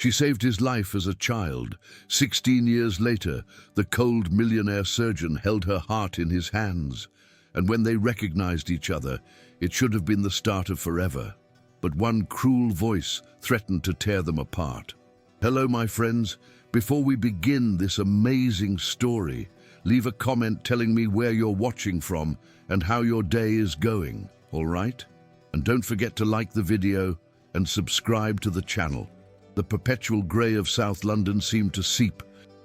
She saved his life as a child. 16 years later, the cold millionaire surgeon held her heart in his hands. And when they recognized each other, it should have been the start of forever. But one cruel voice threatened to tear them apart. Hello, my friends. Before we begin this amazing story, leave a comment telling me where you're watching from and how your day is going, all right? And don't forget to like the video and subscribe to the channel. The perpetual grey of South London seemed to seep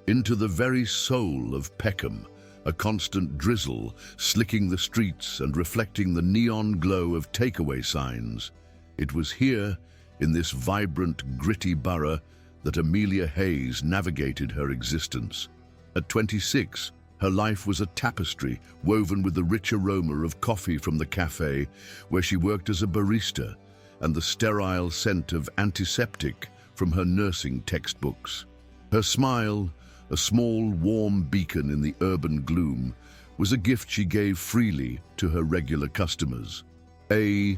into the very soul of Peckham, a constant drizzle slicking the streets and reflecting the neon glow of takeaway signs. It was here, in this vibrant, gritty borough, that Amelia Hayes navigated her existence. At 26, her life was a tapestry woven with the rich aroma of coffee from the cafe where she worked as a barista and the sterile scent of antiseptic from her nursing textbooks. Her smile, a small, warm beacon in the urban gloom, was a gift she gave freely to her regular customers. A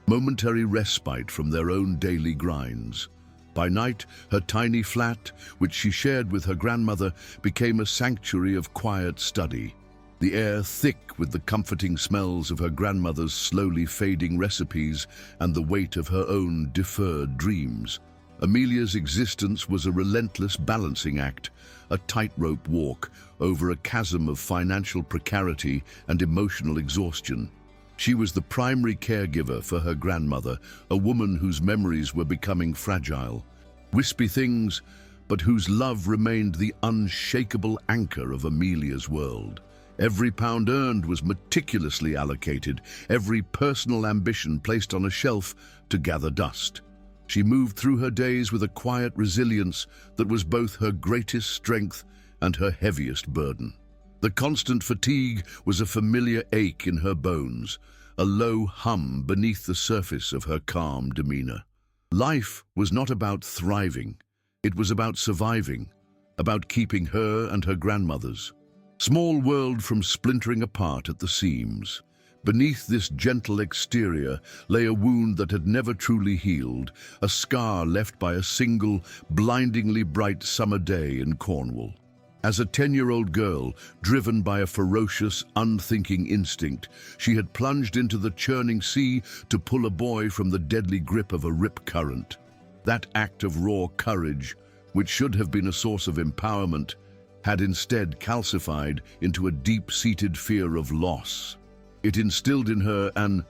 momentary respite from their own daily grinds. By night, her tiny flat, which she shared with her grandmother, became a sanctuary of quiet study. The air thick with the comforting smells of her grandmother's slowly fading recipes and the weight of her own deferred dreams. Amelia's existence was a relentless balancing act, a tightrope walk over a chasm of financial precarity and emotional exhaustion. She was the primary caregiver for her grandmother, a woman whose memories were becoming fragile. Wispy things, but whose love remained the unshakable anchor of Amelia's world. Every pound earned was meticulously allocated, every personal ambition placed on a shelf to gather dust. She moved through her days with a quiet resilience that was both her greatest strength and her heaviest burden. The constant fatigue was a familiar ache in her bones, a low hum beneath the surface of her calm demeanor. Life was not about thriving, it was about surviving, about keeping her and her grandmother's small world from splintering apart at the seams. Beneath this gentle exterior lay a wound that had never truly healed, a scar left by a single, blindingly bright summer day in Cornwall. As a 10-year-old girl, driven by a ferocious, unthinking instinct, she had plunged into the churning sea to pull a boy from the deadly grip of a rip current. That act of raw courage, which should have been a source of empowerment, had instead calcified into a deep-seated fear of loss. It instilled in her an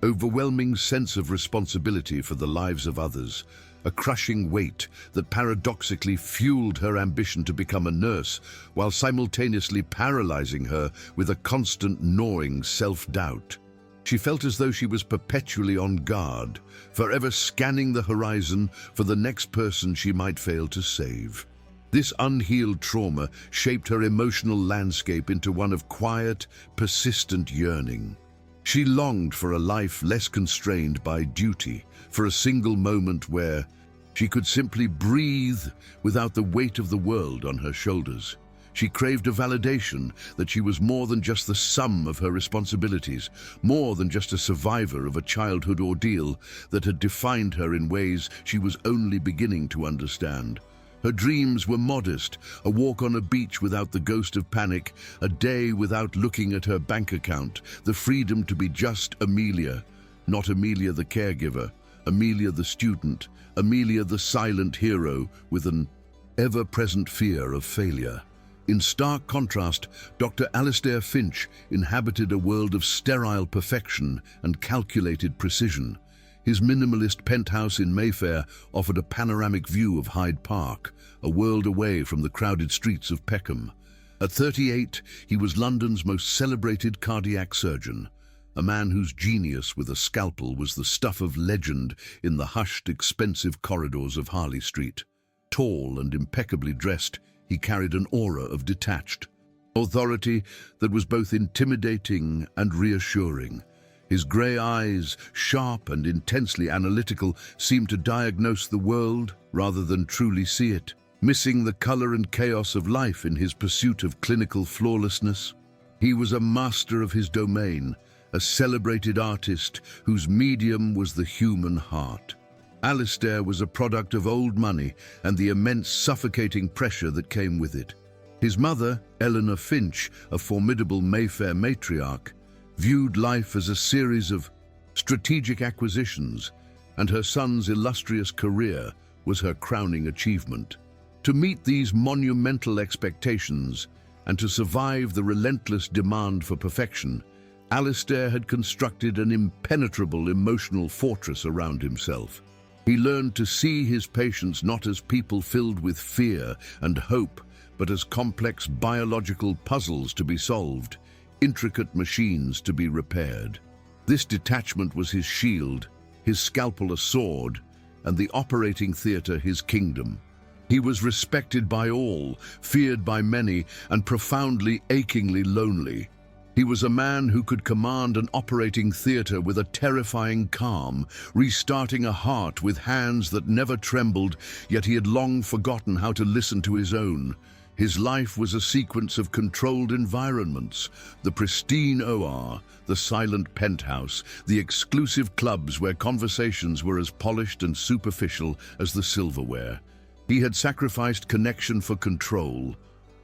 overwhelming sense of responsibility for the lives of others, a crushing weight that paradoxically fueled her ambition to become a nurse, while simultaneously paralyzing her with a constant gnawing self-doubt. She felt as though she was perpetually on guard, forever scanning the horizon for the next person she might fail to save. This unhealed trauma shaped her emotional landscape into one of quiet, persistent yearning. She longed for a life less constrained by duty, for a single moment where she could simply breathe without the weight of the world on her shoulders. She craved a validation that she was more than just the sum of her responsibilities, more than just a survivor of a childhood ordeal that had defined her in ways she was only beginning to understand. Her dreams were modest, a walk on a beach without the ghost of panic, a day without looking at her bank account, the freedom to be just Amelia, not Amelia the caregiver, Amelia the student, Amelia the silent hero with an ever-present fear of failure. In stark contrast, Dr. Alistair Finch inhabited a world of sterile perfection and calculated precision. His minimalist penthouse in Mayfair offered a panoramic view of Hyde Park, a world away from the crowded streets of Peckham. At 38, he was London's most celebrated cardiac surgeon, a man whose genius with a scalpel was the stuff of legend in the hushed, expensive corridors of Harley Street. Tall and impeccably dressed, he carried an aura of detached authority that was both intimidating and reassuring. His grey eyes, sharp and intensely analytical, seemed to diagnose the world rather than truly see it, missing the colour and chaos of life in his pursuit of clinical flawlessness. He was a master of his domain, a celebrated artist whose medium was the human heart. Alistair was a product of old money and the immense suffocating pressure that came with it. His mother, Eleanor Finch, a formidable Mayfair matriarch, viewed life as a series of strategic acquisitions, and her son's illustrious career was her crowning achievement. To meet these monumental expectations and to survive the relentless demand for perfection, Alistair had constructed an impenetrable emotional fortress around himself. He learned to see his patients not as people filled with fear and hope, but as complex biological puzzles to be solved, intricate machines to be repaired. This detachment was his shield, his scalpel a sword, and the operating theatre his kingdom. He was respected by all, feared by many, and profoundly, achingly lonely. He was a man who could command an operating theatre with a terrifying calm, restarting a heart with hands that never trembled, yet he had long forgotten how to listen to his own. His life was a sequence of controlled environments: the pristine OR, the silent penthouse, the exclusive clubs where conversations were as polished and superficial as the silverware. He had sacrificed connection for control,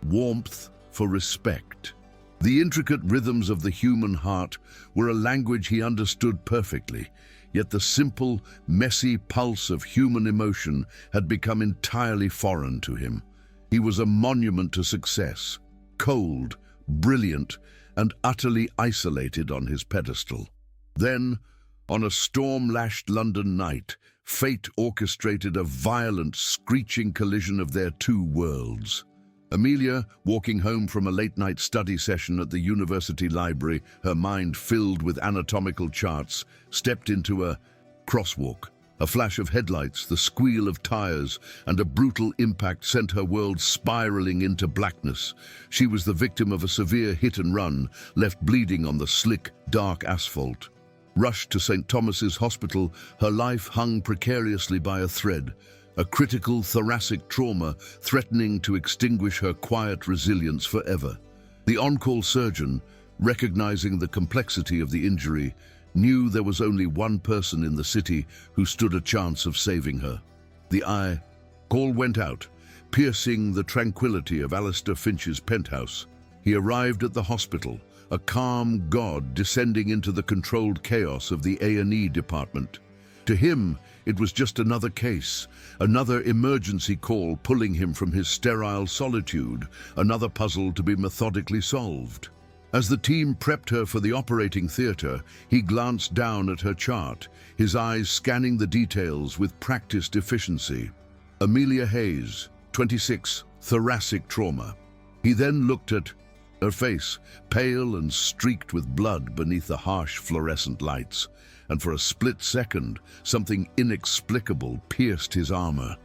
warmth for respect. The intricate rhythms of the human heart were a language he understood perfectly, yet the simple, messy pulse of human emotion had become entirely foreign to him. He was a monument to success, cold, brilliant, and utterly isolated on his pedestal. Then, on a storm-lashed London night, fate orchestrated a violent, screeching collision of their two worlds. Amelia, walking home from a late-night study session at the university library, her mind filled with anatomical charts, stepped into a crosswalk. A flash of headlights, the squeal of tires, and a brutal impact sent her world spiraling into blackness. She was the victim of a severe hit-and-run, left bleeding on the slick, dark asphalt. Rushed to St. Thomas's Hospital, her life hung precariously by a thread, a critical thoracic trauma threatening to extinguish her quiet resilience forever. The on-call surgeon, recognizing the complexity of the injury, knew there was only one person in the city who stood a chance of saving her. The call went out, piercing the tranquility of Alistair Finch's penthouse. He arrived at the hospital, a calm god descending into the controlled chaos of the A&E department. To him, it was just another case, another emergency call pulling him from his sterile solitude, another puzzle to be methodically solved. As the team prepped her for the operating theatre, he glanced down at her chart, his eyes scanning the details with practiced efficiency. Amelia Hayes, 26, thoracic trauma. He then looked at her face, pale and streaked with blood beneath the harsh fluorescent lights, and for a split second, something inexplicable pierced his armor.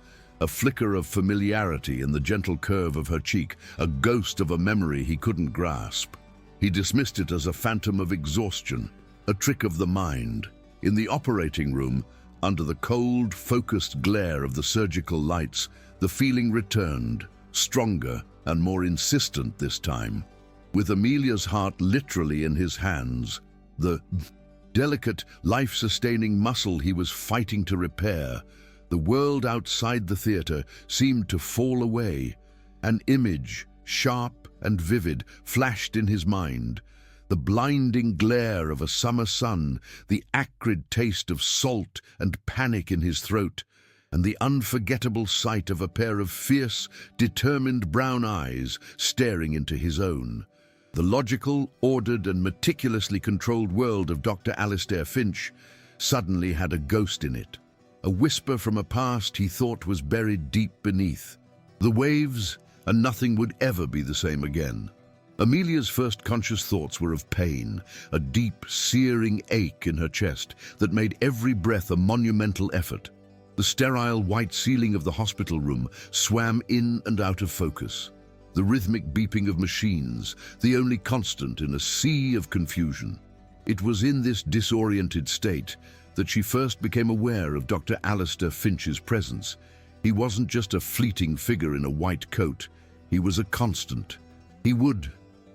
A flicker of familiarity in the gentle curve of her cheek, a ghost of a memory he couldn't grasp. He dismissed it as a phantom of exhaustion, a trick of the mind. In the operating room, under the cold, focused glare of the surgical lights, the feeling returned, stronger and more insistent this time. With Amelia's heart literally in his hands, the delicate, life-sustaining muscle he was fighting to repair, the world outside the theatre seemed to fall away. An image, sharp and vivid, flashed in his mind. The blinding glare of a summer sun, the acrid taste of salt and panic in his throat, and the unforgettable sight of a pair of fierce, determined brown eyes staring into his own. The logical, ordered and meticulously controlled world of Dr. Alistair Finch suddenly had a ghost in it, a whisper from a past he thought was buried deep beneath. The waves, and nothing would ever be the same again. Amelia's first conscious thoughts were of pain, a deep, searing ache in her chest that made every breath a monumental effort. The sterile white ceiling of the hospital room swam in and out of focus. The rhythmic beeping of machines, the only constant in a sea of confusion. It was in this disoriented state that she first became aware of Dr. Alistair Finch's presence. He wasn't just a fleeting figure in a white coat, he was a constant. He would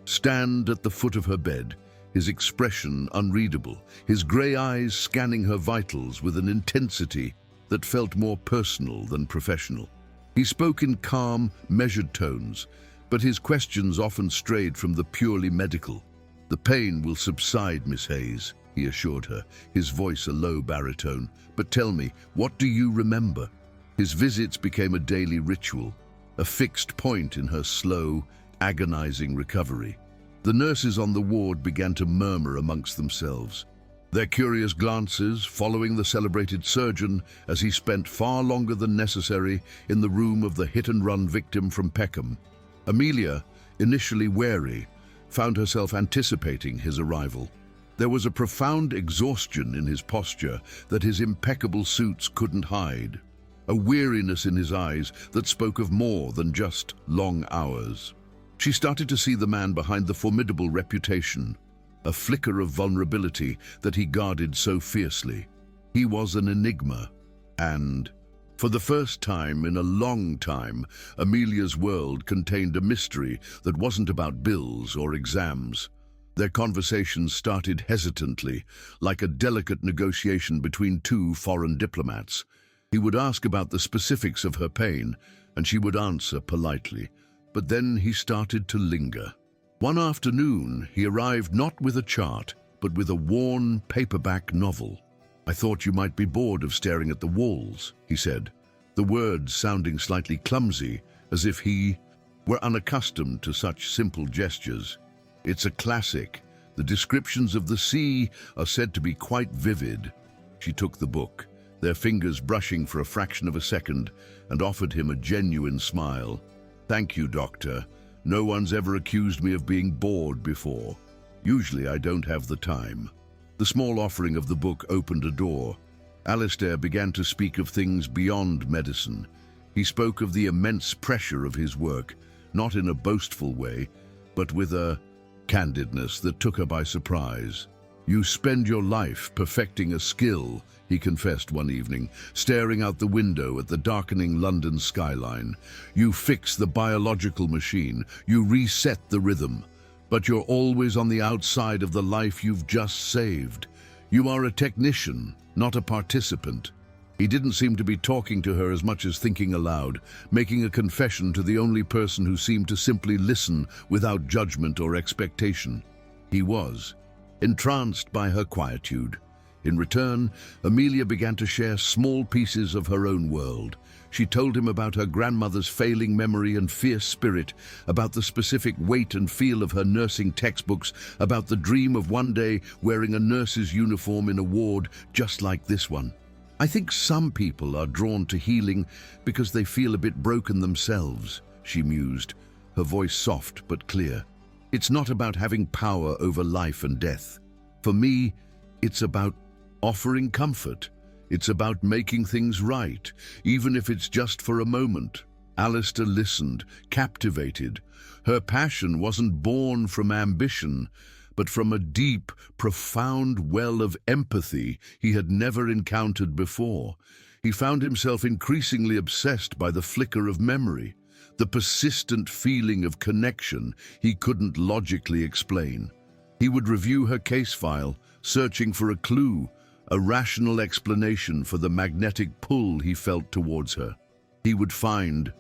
stand at the foot of her bed, his expression unreadable, his grey eyes scanning her vitals with an intensity that felt more personal than professional. He spoke in calm, measured tones, but his questions often strayed from the purely medical. "The pain will subside, Miss Hayes," he assured her, his voice a low baritone. "But tell me, what do you remember?" His visits became a daily ritual, a fixed point in her slow, agonizing recovery. The nurses on the ward began to murmur amongst themselves, their curious glances following the celebrated surgeon as he spent far longer than necessary in the room of the hit-and-run victim from Peckham. Amelia, initially wary, found herself anticipating his arrival. There was a profound exhaustion in his posture that his impeccable suits couldn't hide, a weariness in his eyes that spoke of more than just long hours. She started to see the man behind the formidable reputation, a flicker of vulnerability that he guarded so fiercely. He was an enigma, and, for the first time in a long time, Amelia's world contained a mystery that wasn't about bills or exams. Their conversations started hesitantly, like a delicate negotiation between two foreign diplomats. He would ask about the specifics of her pain, and she would answer politely. But then he started to linger. One afternoon, he arrived not with a chart, but with a worn paperback novel. "I thought you might be bored of staring at the walls," he said, the words sounding slightly clumsy, as if he were unaccustomed to such simple gestures. "It's a classic. The descriptions of the sea are said to be quite vivid." She took the book, their fingers brushing for a fraction of a second, and offered him a genuine smile. "Thank you, Doctor. No one's ever accused me of being bored before. Usually I don't have the time." The small offering of the book opened a door. Alistair began to speak of things beyond medicine. He spoke of the immense pressure of his work, not in a boastful way, but with a candidness that took her by surprise. "You spend your life perfecting a skill," he confessed one evening, staring out the window at the darkening London skyline. "You fix the biological machine, you reset the rhythm, but you're always on the outside of the life you've just saved. You are a technician, not a participant." He didn't seem to be talking to her as much as thinking aloud, making a confession to the only person who seemed to simply listen without judgment or expectation. He was entranced by her quietude. In return, Amelia began to share small pieces of her own world. She told him about her grandmother's failing memory and fierce spirit, about the specific weight and feel of her nursing textbooks, about the dream of one day wearing a nurse's uniform in a ward just like this one. "I think some people are drawn to healing because they feel a bit broken themselves," she mused, her voice soft but clear. "It's not about having power over life and death. For me, it's about offering comfort. It's about making things right, even if it's just for a moment." Alistair listened, captivated. Her passion wasn't born from ambition, but from a deep, profound well of empathy he had never encountered before. He found himself increasingly obsessed by the flicker of memory, the persistent feeling of connection he couldn't logically explain. He would review her case file, searching for a clue, a rational explanation for the magnetic pull he felt towards her. He would find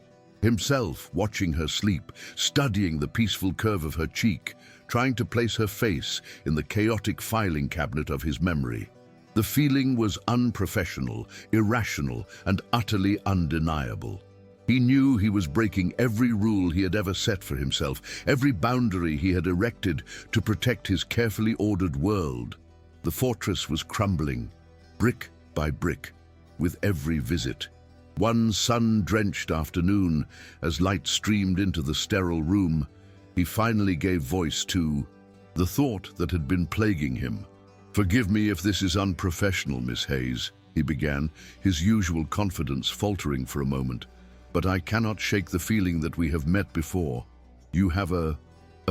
himself watching her sleep, studying the peaceful curve of her cheek, trying to place her face in the chaotic filing cabinet of his memory. The feeling was unprofessional, irrational, and utterly undeniable. He knew he was breaking every rule he had ever set for himself, every boundary he had erected to protect his carefully ordered world. The fortress was crumbling, brick by brick, with every visit. One sun-drenched afternoon, as light streamed into the sterile room, he finally gave voice to the thought that had been plaguing him. "Forgive me if this is unprofessional, Miss Hayes," he began, his usual confidence faltering for a moment. "But I cannot shake the feeling that we have met before. You have a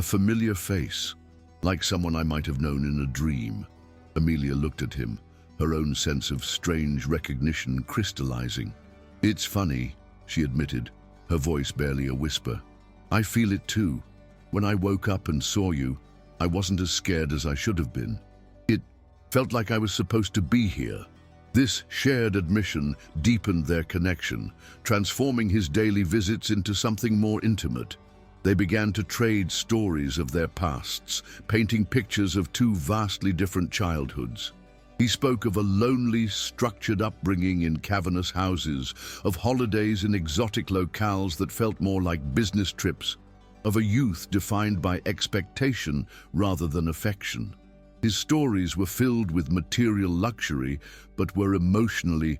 familiar face, like someone I might have known in a dream." Amelia looked at him, her own sense of strange recognition crystallizing. "It's funny," she admitted, her voice barely a whisper. "I feel it too. When I woke up and saw you, I wasn't as scared as I should have been. It felt like I was supposed to be here. This shared admission deepened their connection, transforming his daily visits into something more intimate. They began to trade stories of their pasts, painting pictures of two vastly different childhoods. He spoke of a lonely, structured upbringing in cavernous houses, of holidays in exotic locales that felt more like business trips, of a youth defined by expectation rather than affection. His stories were filled with material luxury, but were emotionally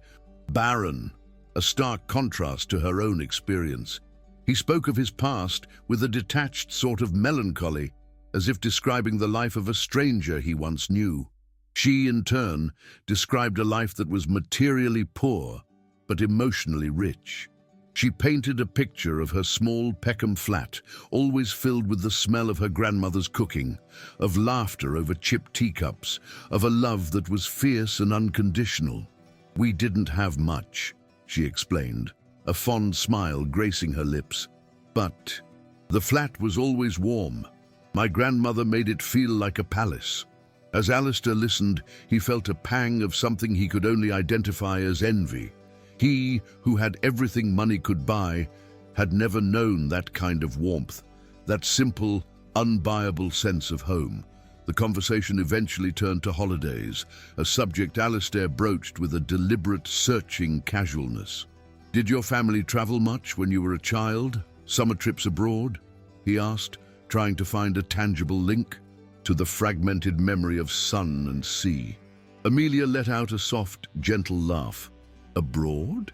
barren, a stark contrast to her own experience. He spoke of his past with a detached sort of melancholy, as if describing the life of a stranger he once knew. She, in turn, described a life that was materially poor, but emotionally rich. She painted a picture of her small Peckham flat, always filled with the smell of her grandmother's cooking, of laughter over chipped teacups, of a love that was fierce and unconditional. "We didn't have much," she explained, a fond smile gracing her lips. "But the flat was always warm. My grandmother made it feel like a palace." As Alistair listened, he felt a pang of something he could only identify as envy. He, who had everything money could buy, had never known that kind of warmth, that simple, unbuyable sense of home. The conversation eventually turned to holidays, a subject Alistair broached with a deliberate, searching casualness. "Did your family travel much when you were a child? Summer trips abroad?" he asked, trying to find a tangible link to the fragmented memory of sun and sea. Amelia let out a soft, gentle laugh. "Abroad?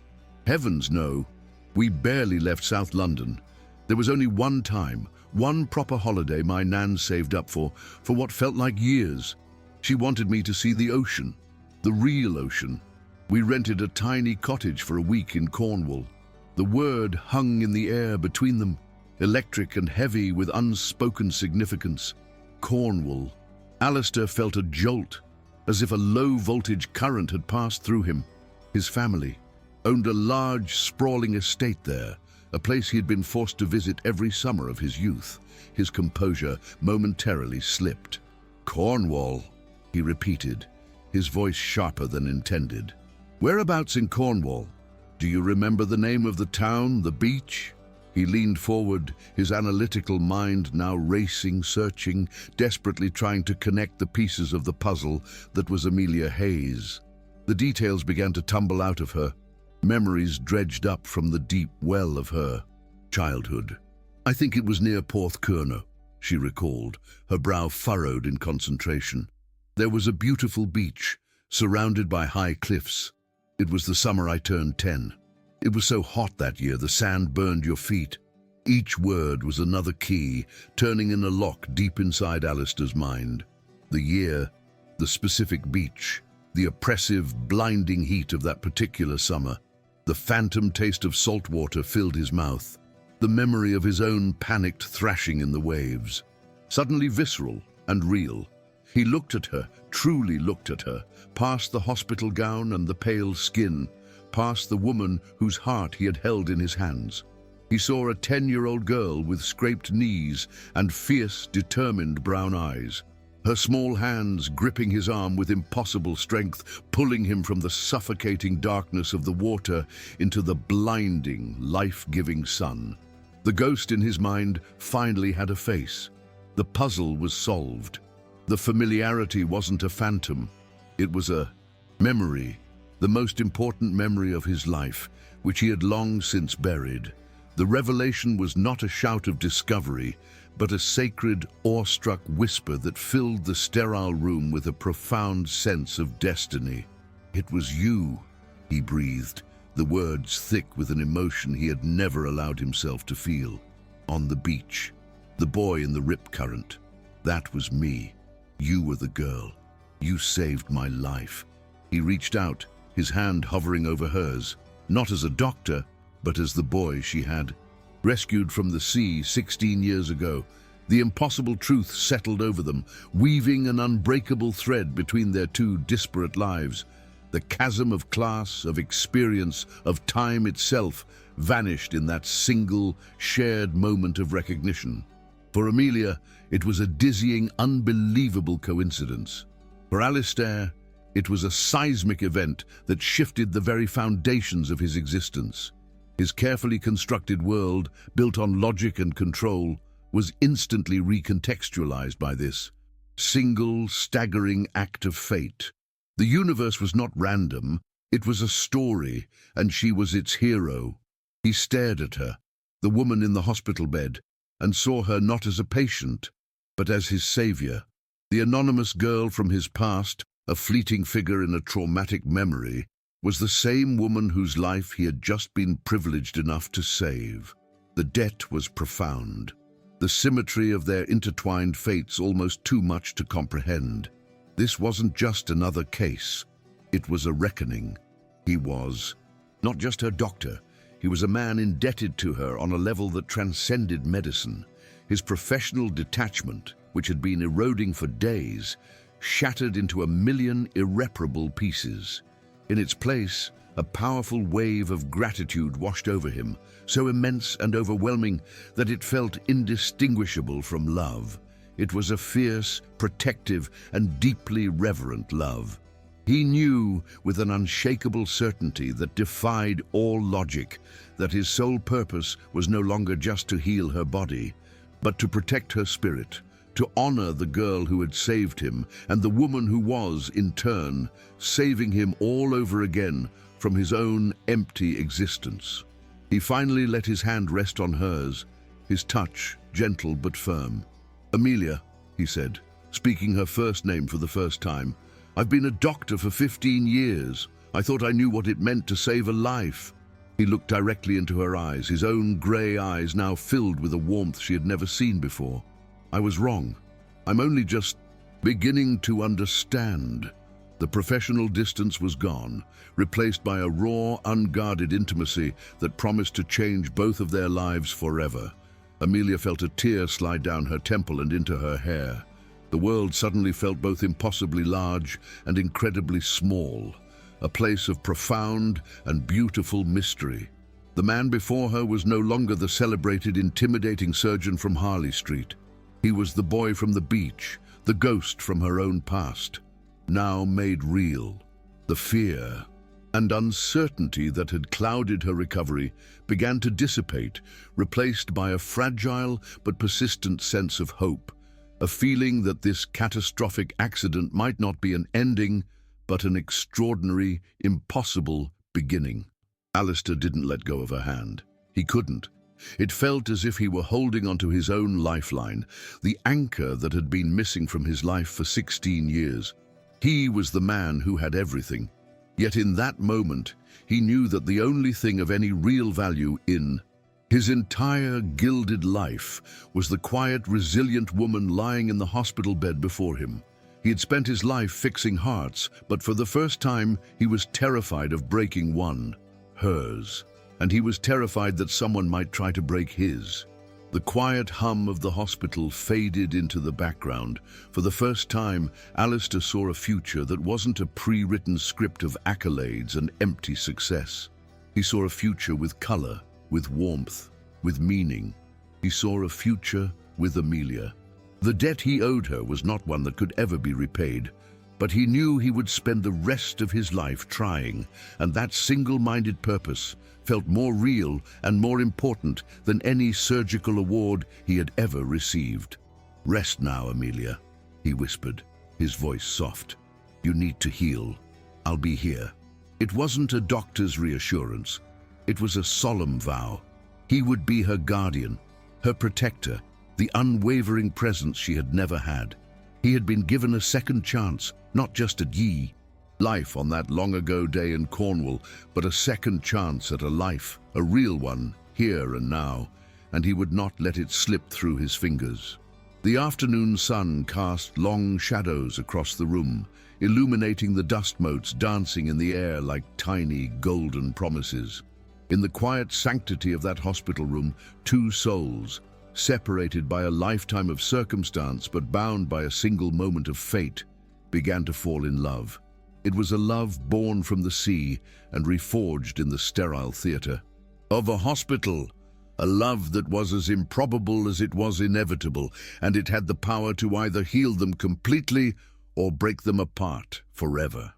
Heavens, no. We barely left South London. There was only one time, one proper holiday my nan saved up for what felt like years. She wanted me to see the ocean, the real ocean. We rented a tiny cottage for a week in Cornwall. The word hung in the air between them, electric and heavy with unspoken significance. Cornwall. Alistair felt a jolt, as if a low-voltage current had passed through him. His family owned a large, sprawling estate there, a place he had been forced to visit every summer of his youth. His composure momentarily slipped. "Cornwall," he repeated, his voice sharper than intended. "Whereabouts in Cornwall? Do you remember the name of the town, the beach?" He leaned forward, his analytical mind now racing, searching, desperately trying to connect the pieces of the puzzle that was Amelia Hayes. The details began to tumble out of her, memories dredged up from the deep well of her childhood. "I think it was near Porthcurno," she recalled, her brow furrowed in concentration. "There was a beautiful beach, surrounded by high cliffs. It was the summer I turned 10. It was so hot that year, the sand burned your feet." Each word was another key, turning in a lock deep inside Alistair's mind. The year, the specific beach, the oppressive, blinding heat of that particular summer. The phantom taste of salt water filled his mouth. The memory of his own panicked thrashing in the waves. Suddenly visceral and real. He looked at her, truly looked at her, past the hospital gown and the pale skin, past the woman whose heart he had held in his hands. He saw a 10-year-old girl with scraped knees and fierce, determined brown eyes. Her small hands gripping his arm with impossible strength, pulling him from the suffocating darkness of the water into the blinding, life-giving sun. The ghost in his mind finally had a face. The puzzle was solved. The familiarity wasn't a phantom. It was a memory, the most important memory of his life, which he had long since buried. The revelation was not a shout of discovery, but a sacred, awestruck whisper that filled the sterile room with a profound sense of destiny. "It was you," he breathed, the words thick with an emotion he had never allowed himself to feel. "On the beach, the boy in the rip current. That was me. You were the girl. You saved my life." He reached out, his hand hovering over hers, not as a doctor, but as the boy she had rescued from the sea 16 years ago. The impossible truth settled over them, weaving an unbreakable thread between their two disparate lives. The chasm of class, of experience, of time itself vanished in that single, shared moment of recognition. For Amelia, it was a dizzying, unbelievable coincidence. For Alistair, It was a seismic event that shifted the very foundations of his existence. His carefully constructed world, built on logic and control, was instantly recontextualized by this single, staggering act of fate. The universe was not random, it was a story, and she was its hero. He stared at her, the woman in the hospital bed, and saw her not as a patient, but as his savior. The anonymous girl from his past, a fleeting figure in a traumatic memory, was the same woman whose life he had just been privileged enough to save. The debt was profound, the symmetry of their intertwined fates almost too much to comprehend. This wasn't just another case, it was a reckoning. He was not just her doctor, he was a man indebted to her on a level that transcended medicine. His professional detachment, which had been eroding for days, shattered into a million irreparable pieces. In its place, a powerful wave of gratitude washed over him, so immense and overwhelming that it felt indistinguishable from love. It was a fierce, protective, and deeply reverent love. He knew with an unshakable certainty that defied all logic that his sole purpose was no longer just to heal her body, but to protect her spirit, to honor the girl who had saved him and the woman who was, in turn, saving him all over again from his own empty existence. He finally let his hand rest on hers, his touch gentle but firm. "Amelia," he said, speaking her first name for the first time, "I've been a doctor for 15 years. I thought I knew what it meant to save a life." He looked directly into her eyes, his own grey eyes now filled with a warmth she had never seen before. "I was wrong. I'm only just beginning to understand." The professional distance was gone, replaced by a raw, unguarded intimacy that promised to change both of their lives forever. Amelia felt a tear slide down her temple and into her hair. The world suddenly felt both impossibly large and incredibly small, a place of profound and beautiful mystery. The man before her was no longer the celebrated, intimidating surgeon from Harley Street. He was the boy from the beach, the ghost from her own past, now made real. The fear and uncertainty that had clouded her recovery began to dissipate, replaced by a fragile but persistent sense of hope, a feeling that this catastrophic accident might not be an ending, but an extraordinary, impossible beginning. Alistair didn't let go of her hand. He couldn't. It felt as if he were holding onto his own lifeline, the anchor that had been missing from his life for 16 years. He was the man who had everything. Yet in that moment, he knew that the only thing of any real value in his entire gilded life was the quiet, resilient woman lying in the hospital bed before him. He had spent his life fixing hearts, but for the first time, he was terrified of breaking one, hers. And he was terrified that someone might try to break his. The quiet hum of the hospital faded into the background. For the first time, Alistair saw a future that wasn't a pre-written script of accolades and empty success. He saw a future with color, with warmth, with meaning. He saw a future with Amelia. The debt he owed her was not one that could ever be repaid, but he knew he would spend the rest of his life trying, and that single-minded purpose felt more real and more important than any surgical award he had ever received. "Rest now, Amelia," he whispered, his voice soft. "You need to heal. I'll be here." It wasn't a doctor's reassurance. It was a solemn vow. He would be her guardian, her protector, the unwavering presence she had never had. He had been given a second chance, not just at life on that long-ago day in Cornwall, but a second chance at a life, a real one, here and now, and he would not let it slip through his fingers. The afternoon sun cast long shadows across the room, illuminating the dust motes dancing in the air like tiny golden promises. In the quiet sanctity of that hospital room, two souls, separated by a lifetime of circumstance but bound by a single moment of fate, began to fall in love. It was a love born from the sea and reforged in the sterile theater of a hospital, a love that was as improbable as it was inevitable, and it had the power to either heal them completely or break them apart forever.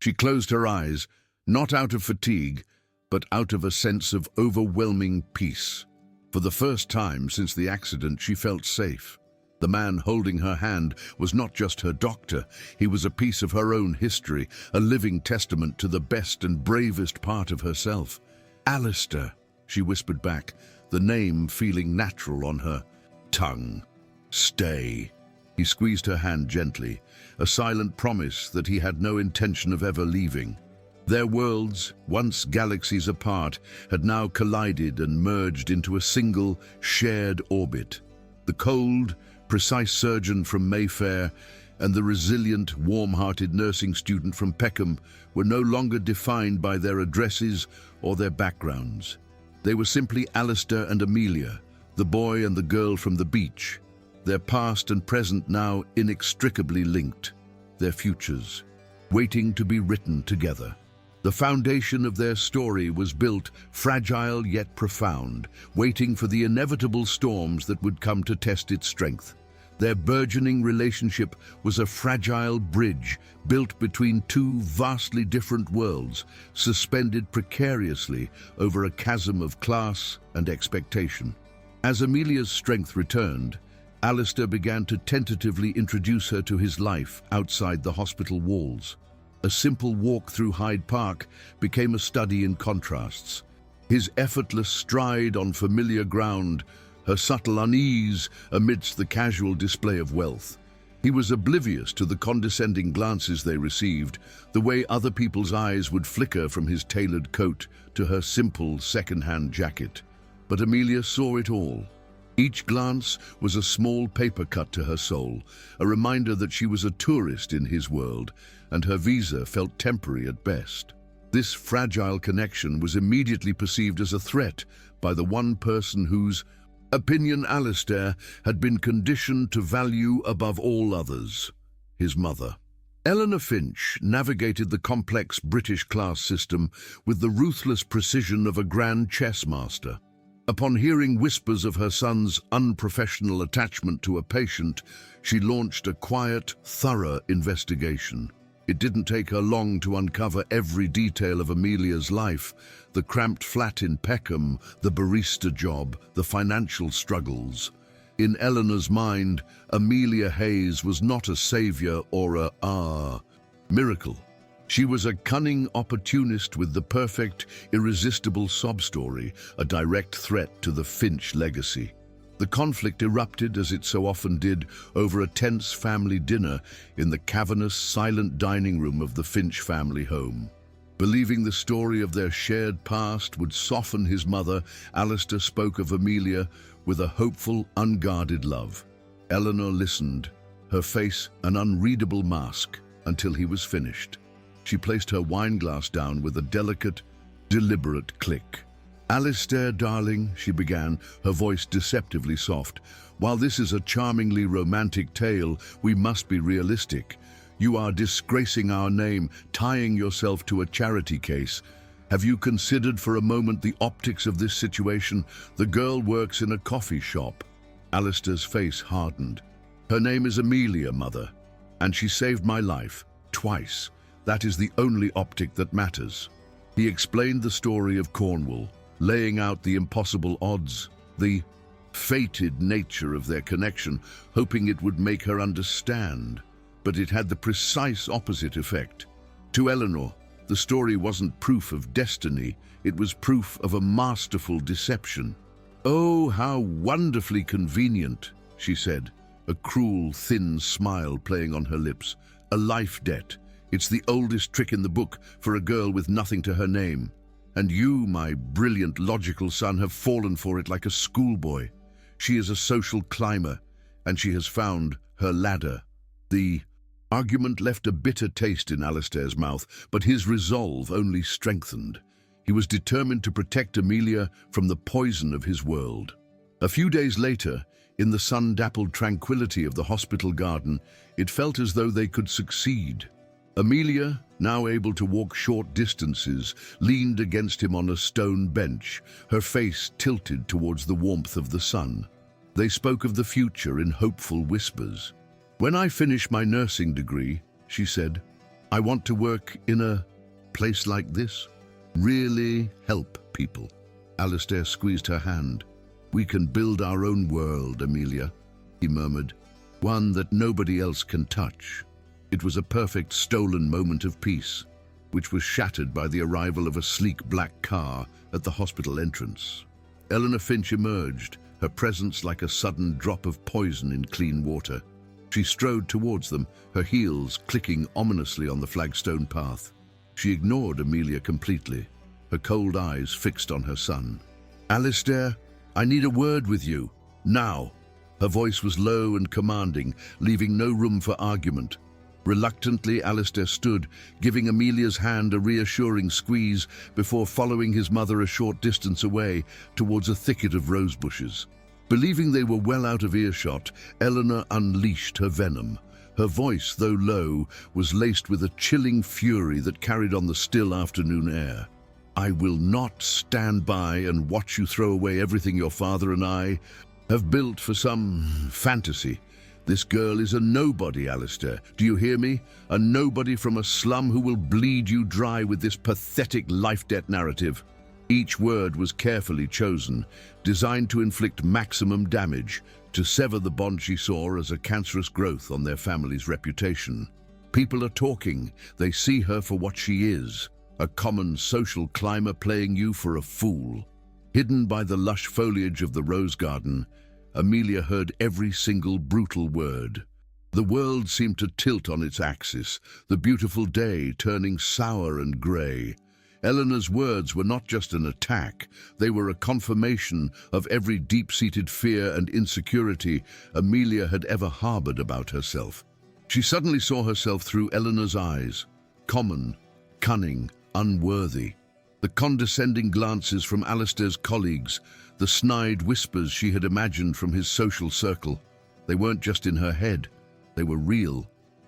She closed her eyes, not out of fatigue, but out of a sense of overwhelming peace. For the first time since the accident, she felt safe. The man holding her hand was not just her doctor, he was a piece of her own history, a living testament to the best and bravest part of herself. "Alistair," she whispered back, the name feeling natural on her tongue. "Stay." He squeezed her hand gently, a silent promise that he had no intention of ever leaving. Their worlds, once galaxies apart, had now collided and merged into a single, shared orbit. The cold, precise surgeon from Mayfair and the resilient, warm-hearted nursing student from Peckham were no longer defined by their addresses or their backgrounds. They were simply Alistair and Amelia, the boy and the girl from the beach, their past and present now inextricably linked, their futures waiting to be written together. The foundation of their story was built, fragile yet profound, waiting for the inevitable storms that would come to test its strength. Their burgeoning relationship was a fragile bridge built between two vastly different worlds, suspended precariously over a chasm of class and expectation. As Amelia's strength returned, Alistair began to tentatively introduce her to his life outside the hospital walls. A simple walk through Hyde Park became a study in contrasts. His effortless stride on familiar ground, her subtle unease amidst the casual display of wealth. He was oblivious to the condescending glances they received, the way other people's eyes would flicker from his tailored coat to her simple second-hand jacket. But Amelia saw it all. Each glance was a small paper cut to her soul, a reminder that she was a tourist in his world, and her visa felt temporary at best. This fragile connection was immediately perceived as a threat by the one person whose opinion Alistair had been conditioned to value above all others: his mother. Eleanor Finch navigated the complex British class system with the ruthless precision of a grand chess master. Upon hearing whispers of her son's unprofessional attachment to a patient, she launched a quiet, thorough investigation. It didn't take her long to uncover every detail of Amelia's life: the cramped flat in Peckham, the barista job, the financial struggles. In Eleanor's mind, Amelia Hayes was not a savior or a miracle. She was a cunning opportunist with the perfect, irresistible sob story, a direct threat to the Finch legacy. The conflict erupted, as it so often did, over a tense family dinner in the cavernous, silent dining room of the Finch family home. Believing the story of their shared past would soften his mother, Alistair spoke of Amelia with a hopeful, unguarded love. Eleanor listened, her face an unreadable mask, until he was finished. She placed her wineglass down with a delicate, deliberate click. "Alistair, darling," she began, her voice deceptively soft, "while this is a charmingly romantic tale, we must be realistic. You are disgracing our name, tying yourself to a charity case. Have you considered for a moment the optics of this situation? The girl works in a coffee shop." Alistair's face hardened. "Her name is Amelia, Mother, and she saved my life, twice. That is the only optic that matters." He explained the story of Cornwall, laying out the impossible odds, the fated nature of their connection, hoping it would make her understand. But it had the precise opposite effect. To Eleanor, the story wasn't proof of destiny, it was proof of a masterful deception. "Oh, how wonderfully convenient," she said, a cruel, thin smile playing on her lips. "A life debt. It's the oldest trick in the book for a girl with nothing to her name. And you, my brilliant, logical son, have fallen for it like a schoolboy. She is a social climber, and she has found her ladder." The argument left a bitter taste in Alistair's mouth, but his resolve only strengthened. He was determined to protect Amelia from the poison of his world. A few days later, in the sun-dappled tranquility of the hospital garden, it felt as though they could succeed. Amelia, now able to walk short distances, leaned against him on a stone bench, her face tilted towards the warmth of the sun. They spoke of the future in hopeful whispers. "When I finish my nursing degree," she said, I want to work in a place like this. Really help people. Alistair squeezed her hand. We can build our own world, Amelia, he murmured. One that nobody else can touch. It was a perfect stolen moment of peace, which was shattered by the arrival of a sleek black car at the hospital entrance. Eleanor Finch emerged, her presence like a sudden drop of poison in clean water. She strode towards them, her heels clicking ominously on the flagstone path. She ignored Amelia completely, her cold eyes fixed on her son. Alistair, I need a word with you, now. Her voice was low and commanding, leaving no room for argument. Reluctantly, Alistair stood, giving Amelia's hand a reassuring squeeze before following his mother a short distance away towards a thicket of rose bushes. Believing they were well out of earshot, Eleanor unleashed her venom. Her voice, though low, was laced with a chilling fury that carried on the still afternoon air. I will not stand by and watch you throw away everything your father and I have built for some fantasy. This girl is a nobody, Alistair. Do you hear me? A nobody from a slum who will bleed you dry with this pathetic life-debt narrative. Each word was carefully chosen, designed to inflict maximum damage, to sever the bond she saw as a cancerous growth on their family's reputation. People are talking. They see her for what she is, a common social climber playing you for a fool. Hidden by the lush foliage of the rose garden, Amelia heard every single brutal word. The world seemed to tilt on its axis, the beautiful day turning sour and grey. Eleanor's words were not just an attack, they were a confirmation of every deep-seated fear and insecurity Amelia had ever harbored about herself. She suddenly saw herself through Eleanor's eyes, common, cunning, unworthy. The condescending glances from Alistair's colleagues, the snide whispers she had imagined from his social circle. They weren't just in her head, they were real.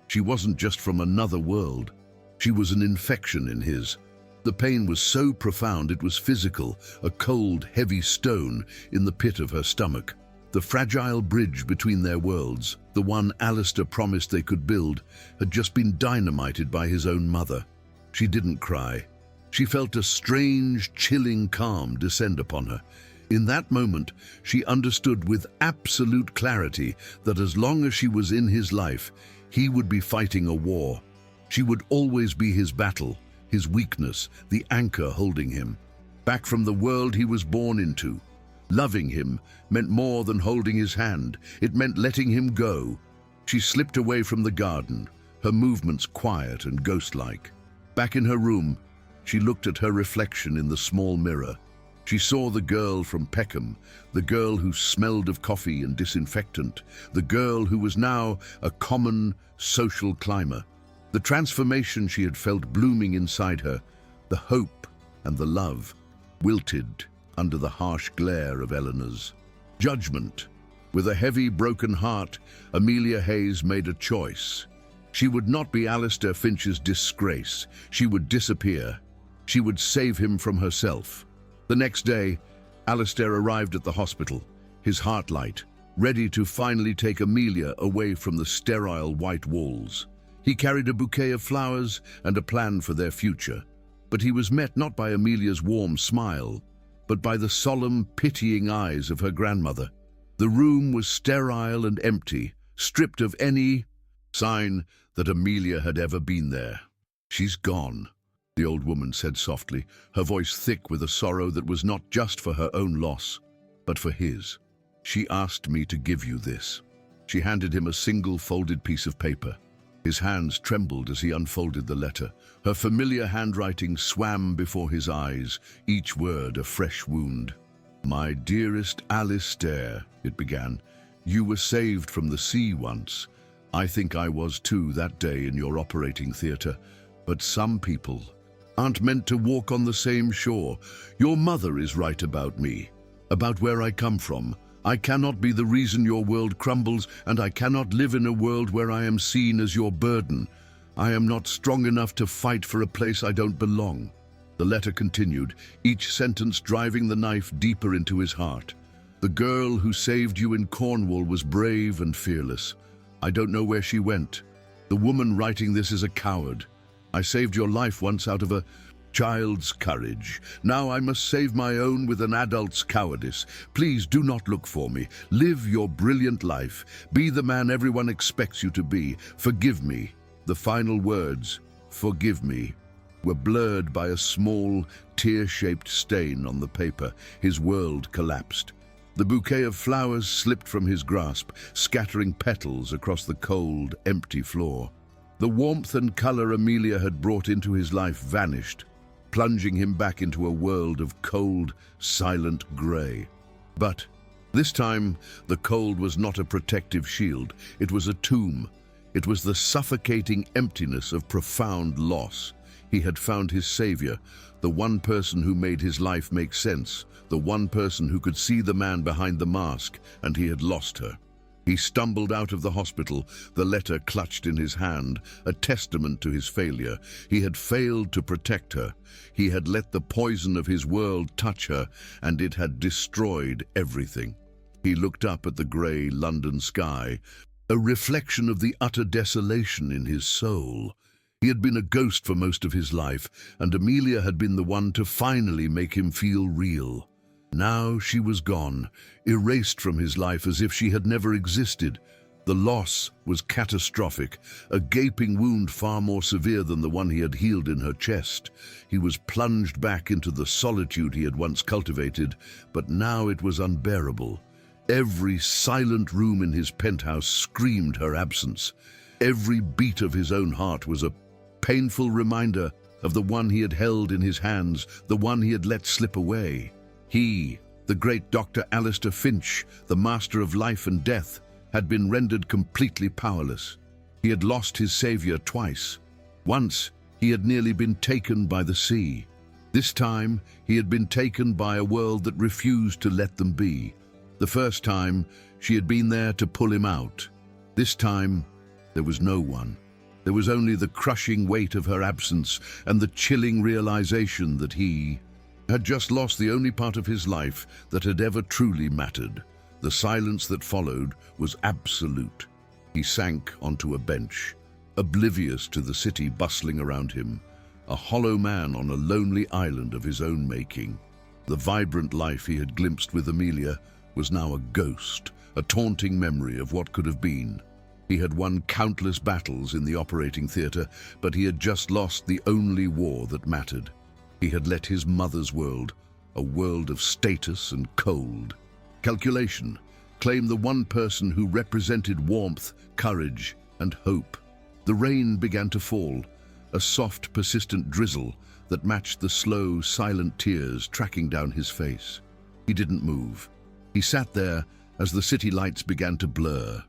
She wasn't just from another world, she was an infection in his. The pain was so profound it was physical, a cold, heavy stone in the pit of her stomach. The fragile bridge between their worlds, the one Alistair promised they could build, had just been dynamited by his own mother. She didn't cry. She felt a strange, chilling calm descend upon her. In that moment, she understood with absolute clarity that as long as she was in his life, he would be fighting a war. She would always be his battle, his weakness, the anchor holding him. Back from the world he was born into. Loving him meant more than holding his hand. It meant letting him go. She slipped away from the garden, her movements quiet and ghost-like. Back in her room, she looked at her reflection in the small mirror. She saw the girl from Peckham, the girl who smelled of coffee and disinfectant, the girl who was now a common social climber. The transformation she had felt blooming inside her, the hope and the love, wilted under the harsh glare of Eleanor's judgment. With a heavy, broken heart, Amelia Hayes made a choice. She would not be Alistair Finch's disgrace. She would disappear. She would save him from herself. The next day, Alistair arrived at the hospital, his heart light, ready to finally take Amelia away from the sterile white walls. He carried a bouquet of flowers and a plan for their future, but he was met not by Amelia's warm smile, but by the solemn, pitying eyes of her grandmother. The room was sterile and empty, stripped of any sign that Amelia had ever been there. "She's gone," the old woman said softly, her voice thick with a sorrow that was not just for her own loss, but for his. "She asked me to give you this." She handed him a single folded piece of paper. His hands trembled as he unfolded the letter. Her familiar handwriting swam before his eyes, each word a fresh wound. "My dearest Alistair," it began, "you were saved from the sea once. I think I was too that day in your operating theatre. But some people aren't meant to walk on the same shore. Your mother is right about me, about where I come from. I cannot be the reason your world crumbles, and I cannot live in a world where I am seen as your burden. I am not strong enough to fight for a place I don't belong." The letter continued, each sentence driving the knife deeper into his heart. "The girl who saved you in Cornwall was brave and fearless. I don't know where she went. The woman writing this is a coward. I saved your life once out of a child's courage. Now I must save my own with an adult's cowardice. Please do not look for me. Live your brilliant life. Be the man everyone expects you to be. Forgive me." The final words, "forgive me," were blurred by a small, tear-shaped stain on the paper. His world collapsed. The bouquet of flowers slipped from his grasp, scattering petals across the cold, empty floor. The warmth and color Amelia had brought into his life vanished, plunging him back into a world of cold, silent gray. But this time, the cold was not a protective shield. It was a tomb. It was the suffocating emptiness of profound loss. He had found his savior, the one person who made his life make sense, the one person who could see the man behind the mask, and he had lost her. He stumbled out of the hospital, the letter clutched in his hand, a testament to his failure. He had failed to protect her. He had let the poison of his world touch her, and it had destroyed everything. He looked up at the grey London sky, a reflection of the utter desolation in his soul. He had been a ghost for most of his life, and Amelia had been the one to finally make him feel real. Now she was gone, erased from his life as if she had never existed. The loss was catastrophic, a gaping wound far more severe than the one he had healed in her chest. He was plunged back into the solitude he had once cultivated, but now it was unbearable. Every silent room in his penthouse screamed her absence. Every beat of his own heart was a painful reminder of the one he had held in his hands, the one he had let slip away. He, the great Dr. Alistair Finch, the master of life and death, had been rendered completely powerless. He had lost his savior twice. Once, he had nearly been taken by the sea. This time, he had been taken by a world that refused to let them be. The first time, she had been there to pull him out. This time, there was no one. There was only the crushing weight of her absence and the chilling realization that he had just lost the only part of his life that had ever truly mattered. The silence that followed was absolute. He sank onto a bench, oblivious to the city bustling around him, a hollow man on a lonely island of his own making. The vibrant life he had glimpsed with Amelia was now a ghost, a taunting memory of what could have been. He had won countless battles in the operating theatre, but he had just lost the only war that mattered. He had let his mother's world, a world of status and cold calculation, claim the one person who represented warmth, courage, and hope. The rain began to fall, a soft, persistent drizzle that matched the slow, silent tears tracking down his face. He didn't move. He sat there as the city lights began to blur.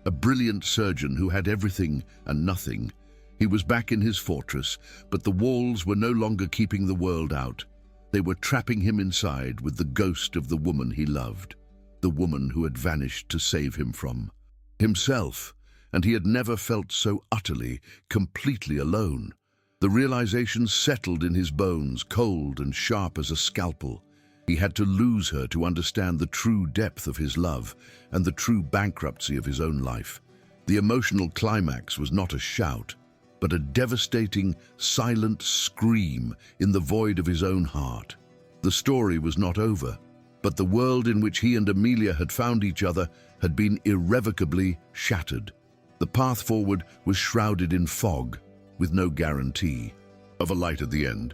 A brilliant surgeon who had everything and nothing. He was back in his fortress, but the walls were no longer keeping the world out. They were trapping him inside with the ghost of the woman he loved, the woman who had vanished to save him from himself, and he had never felt so utterly, completely alone. The realization settled in his bones, cold and sharp as a scalpel. He had to lose her to understand the true depth of his love and the true bankruptcy of his own life. The emotional climax was not a shout, but a devastating, silent scream in the void of his own heart. The story was not over, but the world in which he and Amelia had found each other had been irrevocably shattered. The path forward was shrouded in fog, with no guarantee of a light at the end.